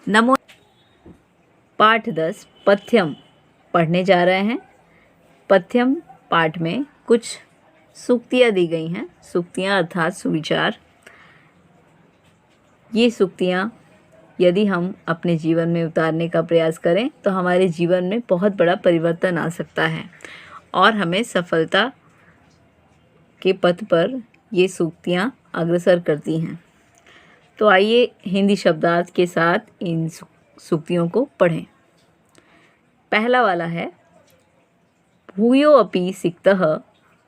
नमो। पाठ 10 पथ्यम पढ़ने जा रहे हैं। पथ्यम पाठ में कुछ सूक्तियाँ दी गई हैं। सूक्तियाँ अर्थात सुविचार। ये सूक्तियाँ यदि हम अपने जीवन में उतारने का प्रयास करें तो हमारे जीवन में बहुत बड़ा परिवर्तन आ सकता है और हमें सफलता के पथ पर ये सूक्तियाँ अग्रसर करती हैं। तो आइए हिंदी शब्दार्थ के साथ इन सूक्तियों को पढ़ें। पहला वाला है भूयो अपि सिक्तः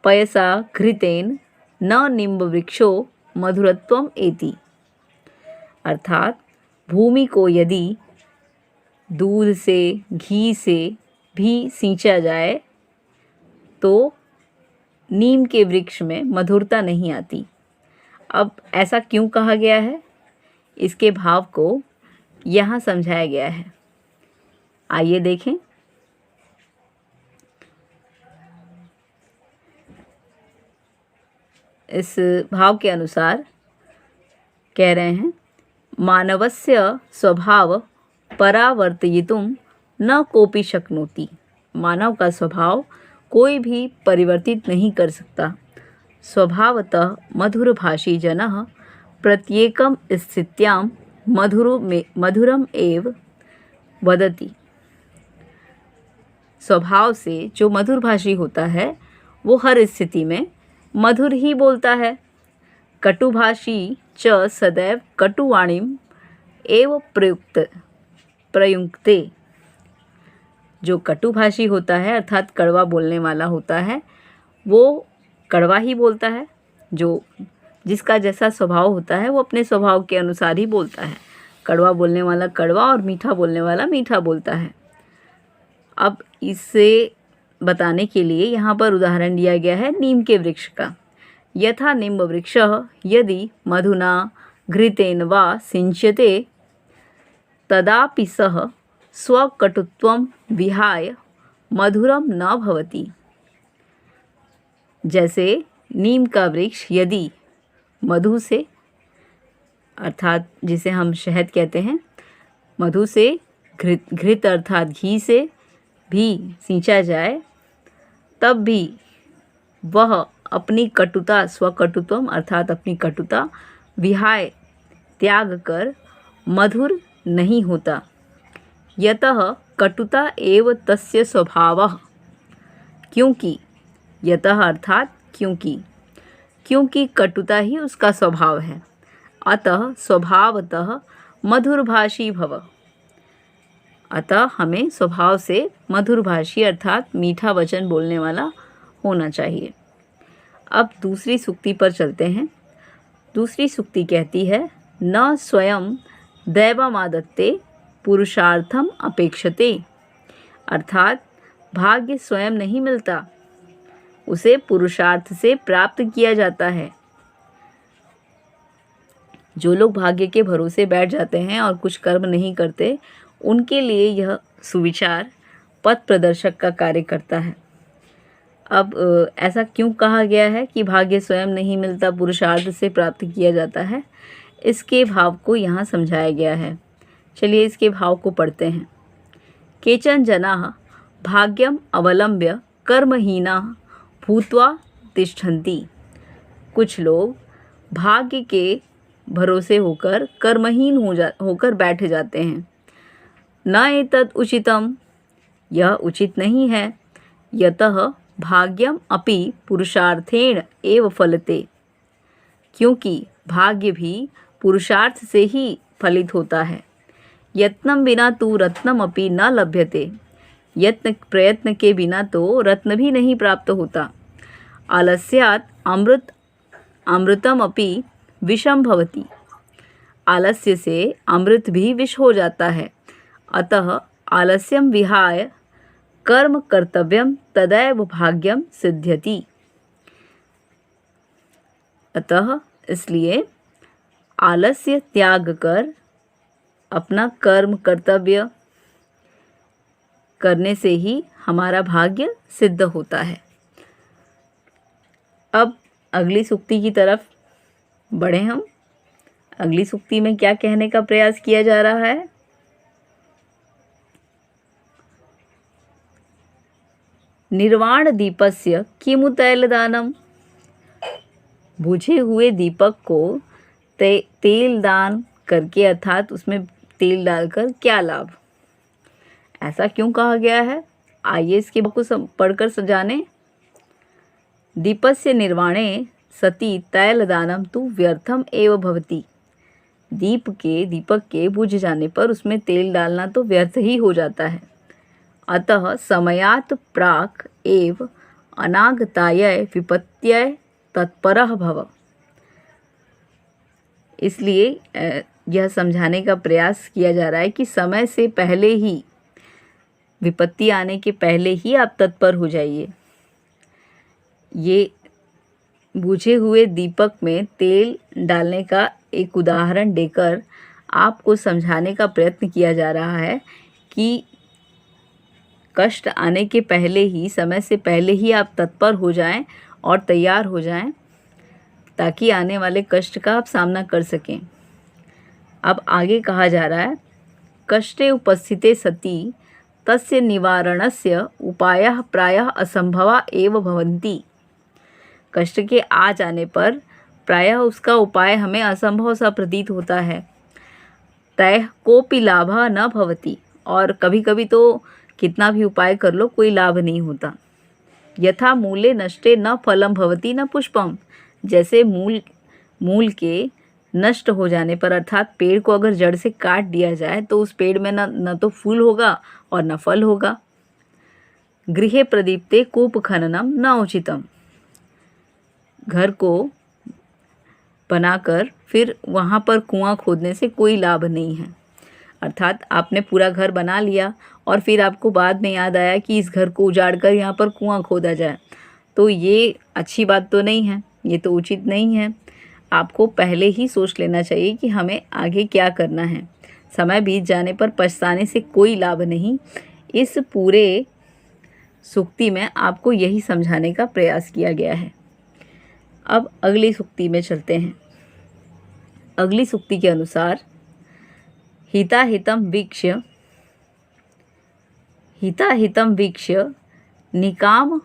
पयसा घृतेन न निम्बवृक्षो मधुरत्वम एति। अर्थात भूमि को यदि दूध से घी से भी सींचा जाए तो नीम के वृक्ष में मधुरता नहीं आती। अब ऐसा क्यों कहा गया है, इसके भाव को यहाँ समझाया गया है। आइए देखें। इस भाव के अनुसार कह रहे हैं मानवस्य स्वभाव परावर्तयितुं न कोपि शक्नोति। मानव का स्वभाव कोई भी परिवर्तित नहीं कर सकता। स्वभावतः मधुरभाषी जनः प्रत्येकं स्थित्यां मधुरम एव वदति। स्वभाव से जो मधुरभाषी होता है वो हर स्थिति में मधुर ही बोलता है। कटुभाषी च सदैव कटुवाणीम एव प्रयुक्ते। जो कटुभाषी होता है अर्थात कड़वा बोलने वाला होता है वो कड़वा ही बोलता है। जो जिसका जैसा स्वभाव होता है वो अपने स्वभाव के अनुसार ही बोलता है। कड़वा बोलने वाला कड़वा और मीठा बोलने वाला मीठा बोलता है। अब इसे बताने के लिए यहाँ पर उदाहरण दिया गया है नीम के वृक्ष का। यथा निम्ब वृक्षः यदि मधुना घृतेन वा सिंच्यते तदापि सः स्वकटुत्वं विहाय मधुरम न भवति। जैसे नीम का वृक्ष यदि मधु से अर्थात जिसे हम शहद कहते हैं, मधु से घृत अर्थात घी से भी सींचा जाए तब भी वह अपनी कटुता स्वकटुत्वम अर्थात अपनी कटुता विहाय त्याग कर मधुर नहीं होता। यतः कटुता एव तस्य स्वभावः। क्योंकि यतः अर्थात क्योंकि कटुता ही उसका स्वभाव है। अतः स्वभावतः मधुरभाषी भव। अतः हमें स्वभाव से मधुरभाषी अर्थात मीठा वचन बोलने वाला होना चाहिए। अब दूसरी सूक्ति पर चलते हैं। दूसरी सूक्ति कहती है न स्वयं दैवमादत्ते पुरुषार्थम अपेक्षते। अर्थात भाग्य स्वयं नहीं मिलता, उसे पुरुषार्थ से प्राप्त किया जाता है। जो लोग भाग्य के भरोसे बैठ जाते हैं और कुछ कर्म नहीं करते उनके लिए यह सुविचार पथ प्रदर्शक का कार्य करता है। अब ऐसा क्यों कहा गया है कि भाग्य स्वयं नहीं मिलता, पुरुषार्थ से प्राप्त किया जाता है, इसके भाव को यहाँ समझाया गया है। चलिए इसके भाव को पढ़ते हैं। केचन जनाः भाग्यम अवलंब्य कर्महीनाः भूत्वा तिष्ठन्ति। कुछ लोग भाग्य के भरोसे होकर कर्महीन होकर बैठ जाते हैं। न एतद् उचितम, यह उचित नहीं है। यतः भाग्यम अपि पुरुषार्थेण एव फलते। क्योंकि भाग्य भी पुरुषार्थ से ही फलित होता है। यत्नं विना तु रत्नम अपि न लभ्यते। यत्न प्रयत्न के बिना तो रत्न भी नहीं प्राप्त होता। आलस्यात् अमृतम अपि विषम भवति। आलस्य से अमृत भी विष हो जाता है। अतः आलस्यम विहाय कर्म कर्तव्यम तदैव भाग्यम सिद्ध्यति। अतः इसलिए आलस्य त्याग कर अपना कर्म कर्तव्य करने से ही हमारा भाग्य सिद्ध होता है। अब अगली सूक्ति की तरफ बढ़े हम। अगली सूक्ति में क्या कहने का प्रयास किया जा रहा है, निर्वाण दीपस्य किमु तैलदानम, बुझे हुए दीपक को तेल दान करके अर्थात उसमें तेल डालकर क्या लाभ। ऐसा क्यों कहा गया है, आइए इसके को पढ़कर जाने। दीपस्य निर्वाणे सति तैलदानम तु व्यर्थम एव भवति, दीपक के बुझ जाने पर उसमें तेल डालना तो व्यर्थ ही हो जाता है। अतः समयात् प्राक् एव अनागतायै विपत्त्यै तत्परः भव, इसलिए यह समझाने का प्रयास किया जा रहा है कि समय से पहले ही, विपत्ति आने के पहले ही आप तत्पर हो जाइए। ये बुझे हुए दीपक में तेल डालने का एक उदाहरण देकर आपको समझाने का प्रयत्न किया जा रहा है कि कष्ट आने के पहले ही, समय से पहले ही आप तत्पर हो जाएं और तैयार हो जाएं, ताकि आने वाले कष्ट का आप सामना कर सकें। अब आगे कहा जा रहा है, कष्टे उपस्थिते सति तस्य निवारणस्य उपायः प्रायः असंभवा एव भवन्ति, कष्ट के आ जाने पर प्रायः उसका उपाय हमें असंभव सा प्रतीत होता है। तैः कोपि लाभः न भवति, और कभी कभी तो कितना भी उपाय कर लो कोई लाभ नहीं होता। यथा मूले नष्टे न फलम भवति न पुष्पम, जैसे मूल के नष्ट हो जाने पर अर्थात पेड़ को अगर जड़ से काट दिया जाए तो उस पेड़ में न तो फूल होगा और न फल होगा। गृहे प्रदीप्ते कूप खननम न उचितम, घर को बनाकर फिर वहाँ पर कुआं खोदने से कोई लाभ नहीं है। अर्थात आपने पूरा घर बना लिया और फिर आपको बाद में याद आया कि इस घर को उजाड़ कर यहाँ पर कुआं खोदा जाए, तो ये अच्छी बात तो नहीं है, ये तो उचित नहीं है। आपको पहले ही सोच लेना चाहिए कि हमें आगे क्या करना है। समय बीत जाने पर पछताने से कोई लाभ नहीं। इस पूरे सूक्ति में आपको यही समझाने का प्रयास किया गया है। अब अगली सूक्ति में चलते हैं। अगली सूक्ति के अनुसार हिताहितं वीक्ष्य निकाममाचरेत्,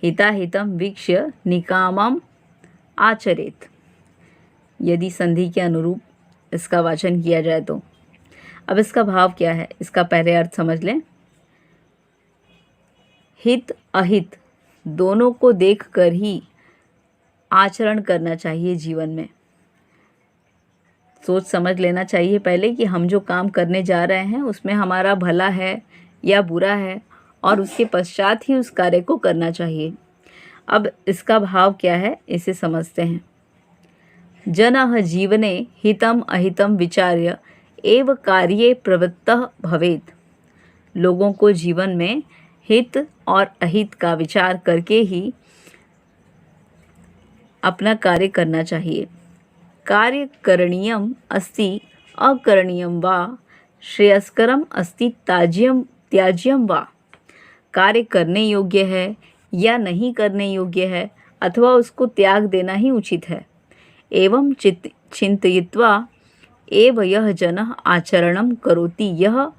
हिताहितं वीक्ष्य निकामम् आचरेत्, यदि संधि के अनुरूप इसका वाचन किया जाए तो। अब इसका भाव क्या है, इसका पहले अर्थ समझ लें। हित अहित दोनों को देखकर ही आचरण करना चाहिए जीवन में। सोच समझ लेना चाहिए पहले कि हम जो काम करने जा रहे हैं उसमें हमारा भला है या बुरा है, और उसके पश्चात ही उस कार्य को करना चाहिए। अब इसका भाव क्या है इसे समझते हैं। जनः जीवने हितम अहितम विचार्य एव कार्ये प्रवृत्तः भवेत्, लोगों को जीवन में हित और अहित का विचार करके ही अपना कार्य करना चाहिए। कार्य करणीयम अस्ति अकरणीयम वा, श्रेयस्करम अस्ति त्याज्यम वा, कार्य करने योग्य है या नहीं करने योग्य है, अथवा उसको त्याग देना ही उचित है। एवं चिंतयित्वा एव यह जनः आचरणम करोति, यह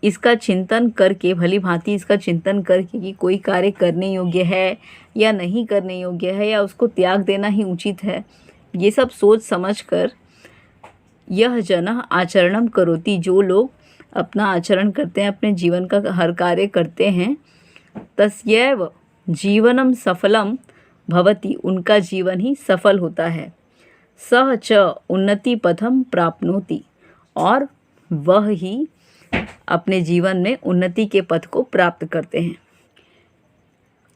इसका चिंतन करके, भली भांति इसका चिंतन करके कि कोई कार्य करने योग्य है या नहीं करने योग्य है या उसको त्याग देना ही उचित है, ये सब सोच समझकर यह जनः आचरणम करोति, जो लोग अपना आचरण करते हैं, अपने जीवन का हर कार्य करते हैं, तस्यैव जीवनम सफलम भवति, उनका जीवन ही सफल होता है। सह च उन्नति पथम प्राप्नोति, और वह ही अपने जीवन में उन्नति के पथ को प्राप्त करते हैं।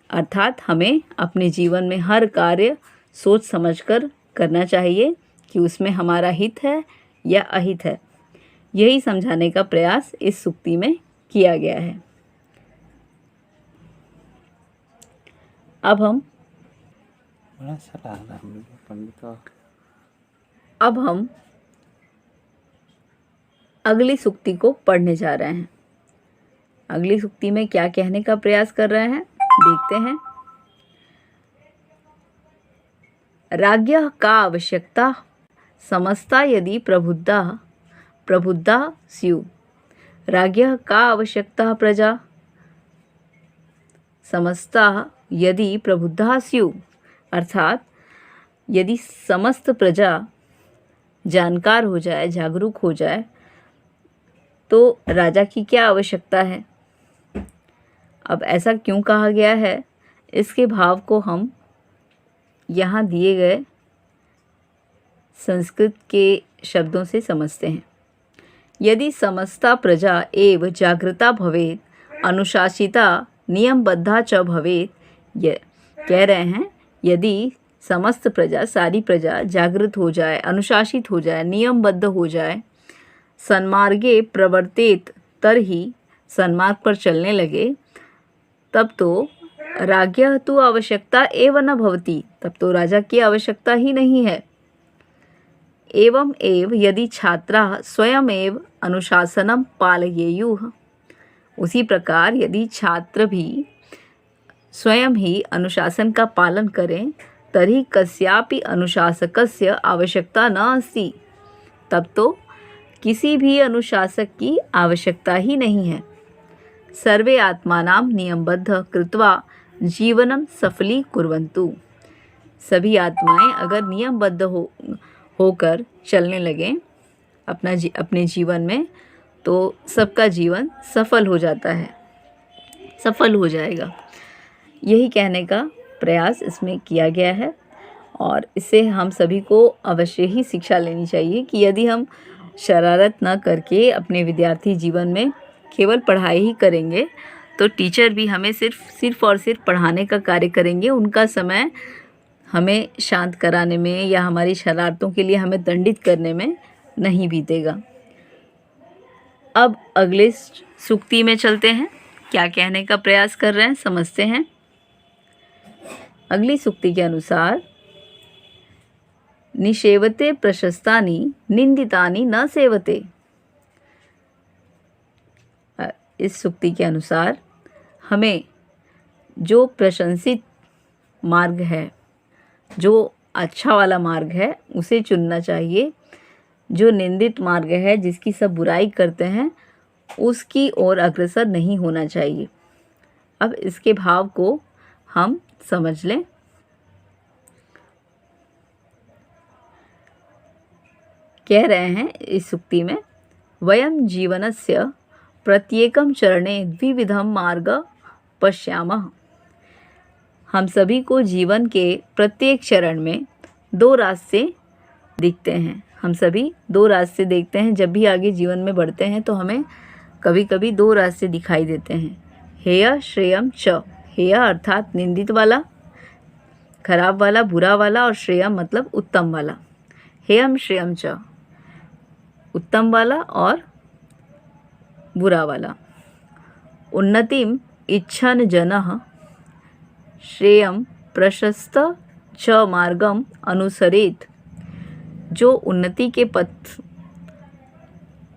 अर्थात हमें अपने जीवन में हर कार्य सोच समझकर करना चाहिए कि उसमें हमारा हित है या अहित है। यही समझाने का प्रयास इस सूक्ति में किया गया है। अब हम अगली सूक्ति को पढ़ने जा रहे हैं। अगली सूक्ति में क्या कहने का प्रयास कर रहे हैं देखते हैं। राज्ञः का आवश्यकता समस्ता यदि प्रबुद्धा स्युः, राज्ञः का आवश्यकता प्रजा समस्ता यदि प्रबुद्धा स्युः, अर्थात यदि समस्त प्रजा जानकार हो जाए, जागरूक हो जाए, तो राजा की क्या आवश्यकता है। अब ऐसा क्यों कहा गया है, इसके भाव को हम यहाँ दिए गए संस्कृत के शब्दों से समझते हैं। यदि समस्ता प्रजा एव जागृता भवेत् अनुशासिता नियमबद्धा च भवेत्, ये कह रहे हैं यदि समस्त प्रजा, सारी प्रजा जागृत हो जाए, अनुशासित हो जाए, नियमबद्ध हो जाए, सन्मार्गे प्रवर्तेत तरहि, सन्मार्ग पर चलने लगे, तब तो राज्ञः तु आवश्यकता एव न भवति, तब तो राजा की आवश्यकता ही नहीं है। एवं एव यदि छात्राः स्वयमेव अनुशासनं पालयेयुः, उसी प्रकार यदि छात्र भी स्वयं ही अनुशासन का पालन करें, तर्हि कस्यापि अनुशासकस्य आवश्यकता न अस्ति, तब तो किसी भी अनुशासक की आवश्यकता ही नहीं है। सर्वे आत्मानां नियमबद्ध कृत्वा जीवनं सफलीकुर्वन्तु, सभी आत्माएं अगर नियमबद्ध होकर चलने लगें अपने जीवन में, तो सबका जीवन सफल हो जाता है, सफल हो जाएगा। यही कहने का प्रयास इसमें किया गया है और इससे हम सभी को अवश्य ही शिक्षा लेनी चाहिए कि यदि हम शरारत न करके अपने विद्यार्थी जीवन में केवल पढ़ाई ही करेंगे, तो टीचर भी हमें सिर्फ और सिर्फ पढ़ाने का कार्य करेंगे, उनका समय हमें शांत कराने में या हमारी शरारतों के लिए हमें दंडित करने में नहीं बीतेगा। अब अगले सूक्ति में चलते हैं, क्या कहने का प्रयास कर रहे हैं समझते हैं। अगली सूक्ति के अनुसार निषेवते प्रशस्तानि निंदितानि न सेवते। इस सूक्ति के अनुसार हमें जो प्रशंसित मार्ग है, जो अच्छा वाला मार्ग है, उसे चुनना चाहिए। जो निंदित मार्ग है, जिसकी सब बुराई करते हैं, उसकी ओर अग्रसर नहीं होना चाहिए। अब इसके भाव को हम समझ लें। कह रहे हैं इस सूक्ति में, वयम जीवनस्य प्रत्येकं चरणे द्विविधं मार्ग पश्यामः। हम सभी को जीवन के प्रत्येक चरण में दो रास्ते दिखते हैं। हम सभी दो रास्ते देखते हैं। जब भी आगे जीवन में बढ़ते हैं तो हमें कभी कभी दो रास्ते दिखाई देते हैं। हेय श्रेयम च, हेय अर्थात निंदित वाला, खराब वाला, बुरा वाला, और श्रेयम मतलब उत्तम वाला। हेयम श्रेयम च, उत्तम वाला और बुरा वाला। उन्नतिम इच्छन जनः श्रेयम प्रशस्त च मार्गम अनुसरेत। जो उन्नति के पथ,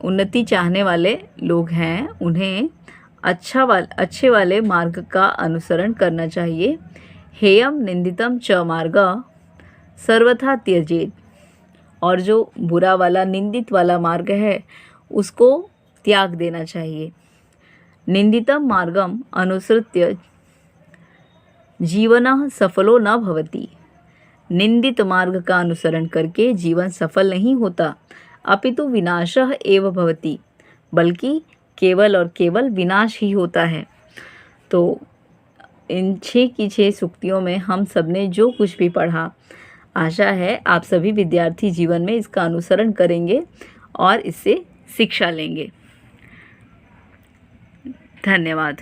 उन्नति चाहने वाले लोग हैं, उन्हें अच्छे वाले मार्ग का अनुसरण करना चाहिए। हेयम निंदितम च मार्ग सर्वथा त्यजेत। और जो बुरा वाला, निंदित वाला मार्ग है, उसको त्याग देना चाहिए। निंदितम मार्गम अनुसृत्य जीवनः सफलो न भवति। निंदित मार्ग का अनुसरण करके जीवन सफल नहीं होता, अपितु विनाशः एव भवति, बल्कि केवल और केवल विनाश ही होता है। तो इन 6 की 6 सूक्तियों में हम सब ने जो कुछ भी पढ़ा, आशा है आप सभी विद्यार्थी जीवन में इसका अनुसरण करेंगे और इससे शिक्षा लेंगे। धन्यवाद।